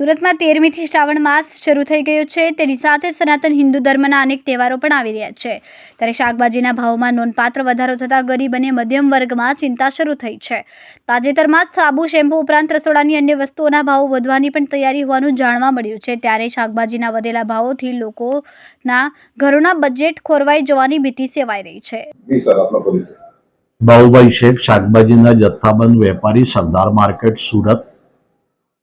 સુરતમાં 13મીથી શ્રાવણ માસ શરૂ થઈ ગયો છે। તેની સાથે સનાતન હિન્દુ ધર્મના અનેક તહેવારો પણ આવી રહ્યા છે। ત્યારે શાકભાજીના ભાવમાં નોંધપાત્ર વધારો થતાં ગરીબ અને મધ્યમ વર્ગમાં ચિંતા શરૂ થઈ છે। તાજેતરમાં જ સાબુ, શેમ્પૂ ઉપરાંત રસોડાની અન્ય વસ્તુઓના ભાવો વધવાની પણ તૈયારી હોવાનું જાણવા મળ્યું છે। ત્યારે શાકભાજીના વધેલા ભાવોથી લોકોના ઘરોના બજેટ ખોરવાઈ જવાની ભીતિ સેવાઈ રહી છે। બાબુભાઈ શેખ, શાકભાજીના જથ્થાબંધ વેપારી, સરદાર માર્કેટ, સુરત।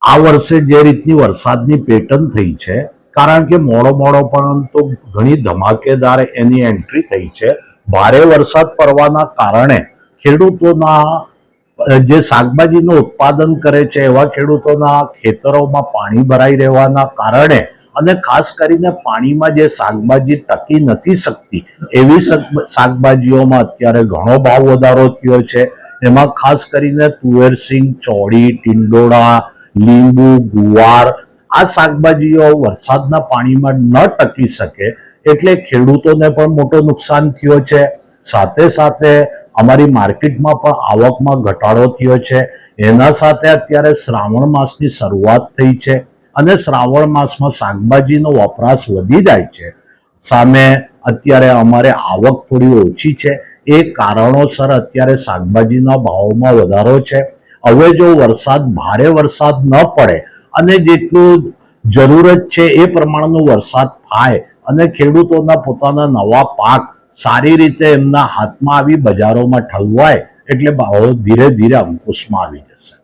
આ વર્ષે જે રીતની વરસાદની પેટર્ન થઈ છે, કારણ કે મોડો પરંતુ ઘણી ધમાકેદાર એની એન્ટ્રી થઈ છે। ભારે વરસાદ પડવાના કારણે ખેડૂતોના જે શાકભાજીનું ઉત્પાદન કરે છે એવા ખેડૂતોના ખેતરોમાં પાણી ભરાઈ રહેવાના કારણે અને ખાસ કરીને પાણીમાં જે શાકભાજી ટકી નથી શકતી એવી શાકભાજીઓમાં અત્યારે ઘણો ભાવ વધારો થયો છે। એમાં ખાસ કરીને તુવેર સિંગ, ચોળી, ટિંડોળા, લીંબુ, ગુવાર આ શાકભાજીઓ વરસાદના પાણીમાં ન ટકી શકે એટલે ખેડૂતોને પણ મોટો નુકસાન થયો છે। સાથે સાથે અમારી માર્કેટમાં પણ આવકમાં ઘટાડો થયો છે। એના સાથે અત્યારે શ્રાવણ માસની શરૂઆત થઈ છે અને શ્રાવણ માસમાં શાકભાજીનો વપરાશ વધી જાય છે। સામે અત્યારે અમારે આવક થોડી ઓછી છે, એ કારણોસર અત્યારે શાકભાજીના ભાવમાં વધારો છે। હવે જો ભારે વરસાદ ન પડે અને જેટલું જરૂરત છે એ પ્રમાણનો વરસાદ થાય અને ખેડૂતોના પોતાના નવા પાક સારી રીતે એમના હાથમાં આવી બજારોમાં ઠલવાય એટલે ભાવો ધીરે ધીરે અંકુશમાં આવી જશે।